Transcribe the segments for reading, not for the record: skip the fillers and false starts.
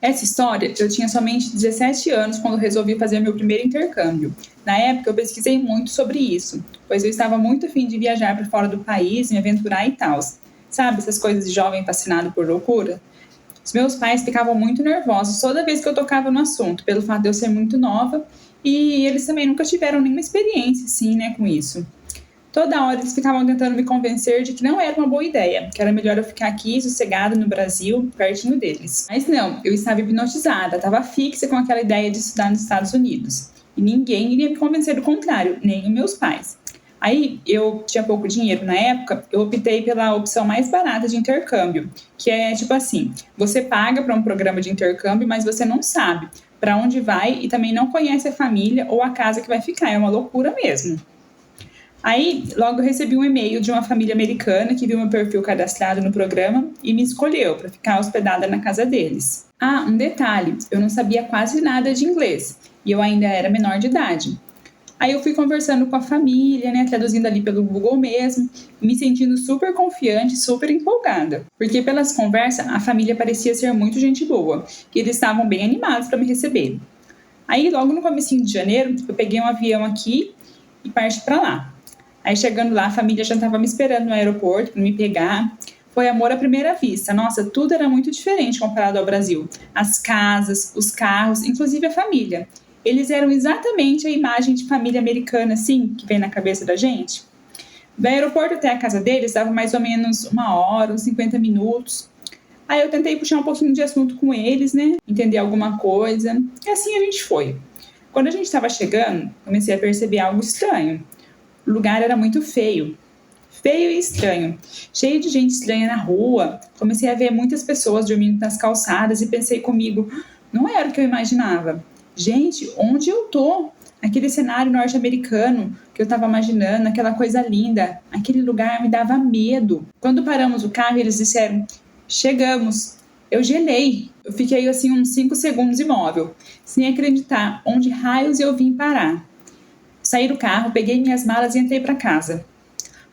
Essa história, eu tinha somente 17 anos quando resolvi fazer meu primeiro intercâmbio. Na época, eu pesquisei muito sobre isso, pois eu estava muito afim de viajar para fora do país, me aventurar e tal. Sabe, essas coisas de jovem fascinado por loucura? Os meus pais ficavam muito nervosos toda vez que eu tocava no assunto, pelo fato de eu ser muito nova, e eles também nunca tiveram nenhuma experiência, assim, né, com isso. Toda hora eles ficavam tentando me convencer de que não era uma boa ideia, que era melhor eu ficar aqui, sossegada no Brasil, pertinho deles. Mas não, eu estava hipnotizada, estava fixa com aquela ideia de estudar nos Estados Unidos. E ninguém iria me convencer do contrário, nem os meus pais. Aí, eu tinha pouco dinheiro na época, eu optei pela opção mais barata de intercâmbio, que é tipo assim, você paga para um programa de intercâmbio, mas você não sabe para onde vai e também não conhece a família ou a casa que vai ficar, é uma loucura mesmo. Aí, logo eu recebi um e-mail de uma família americana que viu meu perfil cadastrado no programa e me escolheu para ficar hospedada na casa deles. Ah, um detalhe, eu não sabia quase nada de inglês e eu ainda era menor de idade. Aí eu fui conversando com a família, né, traduzindo ali pelo Google mesmo, me sentindo super confiante, super empolgada. Porque pelas conversas, a família parecia ser muito gente boa e eles estavam bem animados para me receber. Aí, logo no comecinho de janeiro, eu peguei um avião aqui e parti para lá. Aí chegando lá, a família já estava me esperando no aeroporto para me pegar. Foi amor à primeira vista. Nossa, tudo era muito diferente comparado ao Brasil. As casas, os carros, inclusive a família. Eles eram exatamente a imagem de família americana, assim, que vem na cabeça da gente. Do aeroporto até a casa deles dava mais ou menos 1 hora, uns 50 minutos. Aí eu tentei puxar um pouquinho de assunto com eles, né? Entender alguma coisa. E assim a gente foi. Quando a gente estava chegando, comecei a perceber algo estranho. O lugar era muito feio. Feio e estranho. Cheio de gente estranha na rua. Comecei a ver muitas pessoas dormindo nas calçadas e pensei comigo, não era o que eu imaginava. Gente, onde eu tô? Aquele cenário norte-americano que eu estava imaginando, aquela coisa linda. Aquele lugar me dava medo. Quando paramos o carro, eles disseram, chegamos. Eu gelei. Eu fiquei assim uns 5 segundos imóvel, sem acreditar onde raios eu vim parar. Saí do carro, peguei minhas malas e entrei para casa.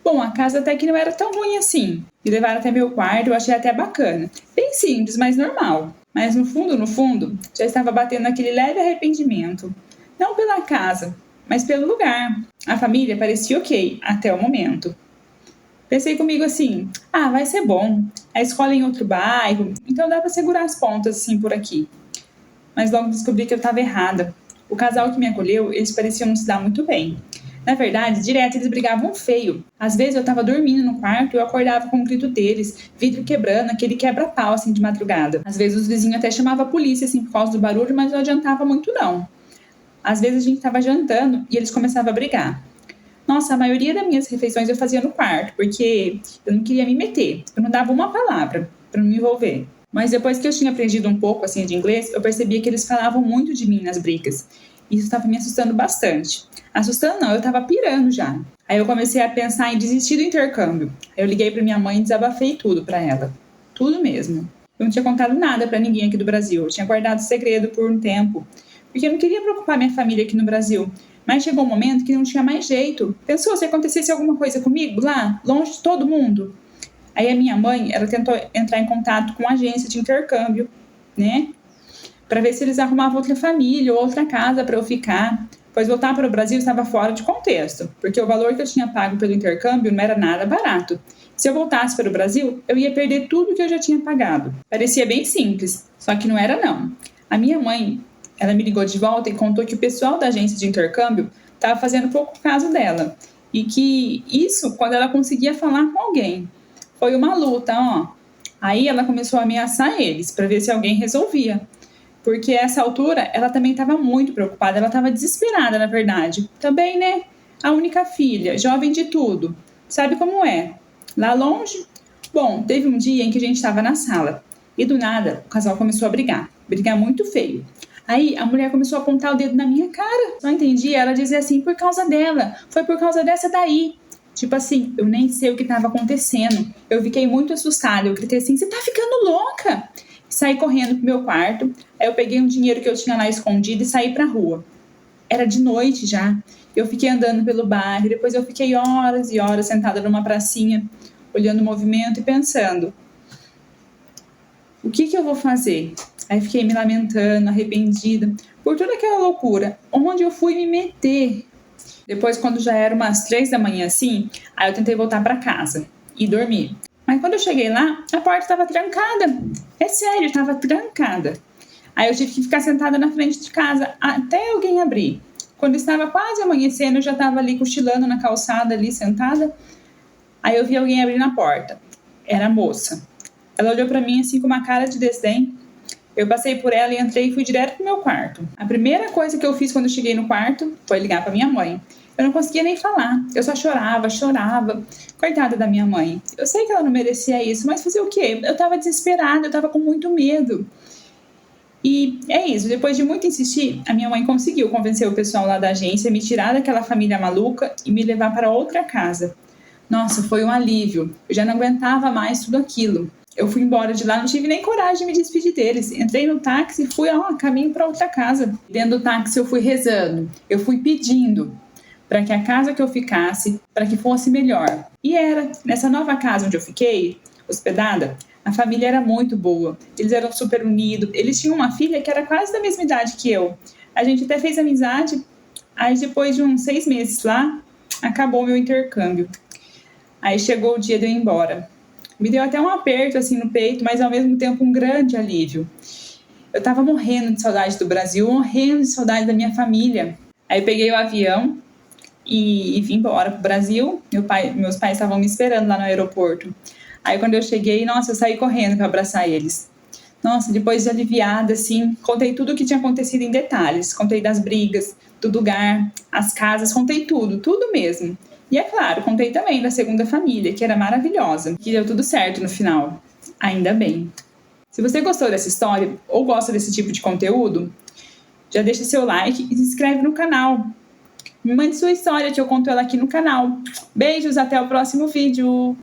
Bom, a casa até que não era tão ruim assim. Me levaram até meu quarto, eu achei até bacana. Bem simples, mas normal. Mas no fundo, já estava batendo aquele leve arrependimento. Não pela casa, mas pelo lugar. A família parecia ok, até o momento. Pensei comigo assim, vai ser bom. A escola é em outro bairro, então dá para segurar as pontas assim por aqui. Mas logo descobri que eu estava errada. O casal que me acolheu, eles pareciam não se dar muito bem. Na verdade, direto eles brigavam feio. Às vezes eu estava dormindo no quarto e eu acordava com o grito deles, vidro quebrando, aquele quebra-pau assim de madrugada. Às vezes os vizinhos até chamavam a polícia assim por causa do barulho, mas não adiantava muito não. Às vezes a gente estava jantando e eles começavam a brigar. Nossa, a maioria das minhas refeições eu fazia no quarto, porque eu não queria me meter. Eu não dava uma palavra para não me envolver. Mas depois que eu tinha aprendido um pouco assim de inglês, eu percebia que eles falavam muito de mim nas brigas. Isso estava me assustando bastante. Assustando não, eu estava pirando já. Aí eu comecei a pensar em desistir do intercâmbio. Eu liguei para minha mãe e desabafei tudo para ela. Tudo mesmo. Eu não tinha contado nada para ninguém aqui do Brasil. Eu tinha guardado segredo por um tempo. Porque eu não queria preocupar minha família aqui no Brasil. Mas chegou um momento que não tinha mais jeito. Pensou se acontecesse alguma coisa comigo lá, longe de todo mundo? Aí a minha mãe, ela tentou entrar em contato com a agência de intercâmbio, né? Para ver se eles arrumavam outra família ou outra casa para eu ficar. Pois voltar para o Brasil estava fora de contexto, porque o valor que eu tinha pago pelo intercâmbio não era nada barato. Se eu voltasse para o Brasil, eu ia perder tudo que eu já tinha pagado. Parecia bem simples, só que não era não. A minha mãe, ela me ligou de volta e contou que o pessoal da agência de intercâmbio estava fazendo pouco caso dela. E que isso quando ela conseguia falar com alguém. Foi uma luta, ó. Aí ela começou a ameaçar eles para ver se alguém resolvia. Porque a essa altura ela também estava muito preocupada, ela estava desesperada, na verdade. Também, né? A única filha, jovem de tudo. Sabe como é? Lá longe? Bom, teve um dia em que a gente estava na sala e do nada o casal começou a brigar. Brigar muito feio. Aí a mulher começou a apontar o dedo na minha cara. Não entendi, ela dizia assim, por causa dela. Foi por causa dessa daí. Tipo assim, eu nem sei o que estava acontecendo. Eu fiquei muito assustada. Eu gritei assim, você tá ficando louca? Saí correndo pro meu quarto. Aí eu peguei um dinheiro que eu tinha lá escondido e saí pra rua. Era de noite já. Eu fiquei andando pelo bairro. Depois eu fiquei horas e horas sentada numa pracinha, olhando o movimento e pensando. O que eu vou fazer? Aí fiquei me lamentando, arrependida, por toda aquela loucura. Onde eu fui me meter? Depois, quando já era umas 3 da manhã, assim, aí eu tentei voltar para casa e dormir. Mas quando eu cheguei lá, a porta estava trancada. É sério, estava trancada. Aí eu tive que ficar sentada na frente de casa até alguém abrir. Quando estava quase amanhecendo, eu já estava ali cochilando na calçada, ali sentada. Aí eu vi alguém abrir na porta. Era a moça. Ela olhou para mim assim com uma cara de desdém. Eu passei por ela e entrei e fui direto pro meu quarto. A primeira coisa que eu fiz quando eu cheguei no quarto foi ligar para minha mãe. Eu não conseguia nem falar. Eu só chorava. Coitada da minha mãe. Eu sei que ela não merecia isso, mas fazer o quê? Eu tava desesperada, eu tava com muito medo. E é isso, depois de muito insistir, a minha mãe conseguiu convencer o pessoal lá da agência a me tirar daquela família maluca e me levar para outra casa. Nossa, foi um alívio. Eu já não aguentava mais tudo aquilo. Eu fui embora de lá, não tive nem coragem de me despedir deles. Entrei no táxi e fui a caminho para outra casa. Dentro do táxi eu fui rezando, eu fui pedindo para que a casa que eu ficasse, para que fosse melhor. E era. Nessa nova casa onde eu fiquei, hospedada, a família era muito boa. Eles eram super unidos. Eles tinham uma filha que era quase da mesma idade que eu. A gente até fez amizade. Aí depois de uns 6 meses lá, acabou o meu intercâmbio. Aí chegou o dia de eu ir embora. Me deu até um aperto assim no peito, mas ao mesmo tempo um grande alívio. Eu tava morrendo de saudade do Brasil, morrendo de saudade da minha família. Aí peguei o avião e vim embora pro Brasil. Meus pais estavam me esperando lá no aeroporto. Aí quando eu cheguei, nossa, eu saí correndo para abraçar eles. Nossa, depois de aliviada, assim, contei tudo o que tinha acontecido em detalhes. Contei das brigas, do lugar, as casas, contei tudo mesmo. E é claro, contei também da segunda família, que era maravilhosa, que deu tudo certo no final. Ainda bem. Se você gostou dessa história ou gosta desse tipo de conteúdo, já deixa seu like e se inscreve no canal. Me mande sua história que eu conto ela aqui no canal. Beijos, até o próximo vídeo!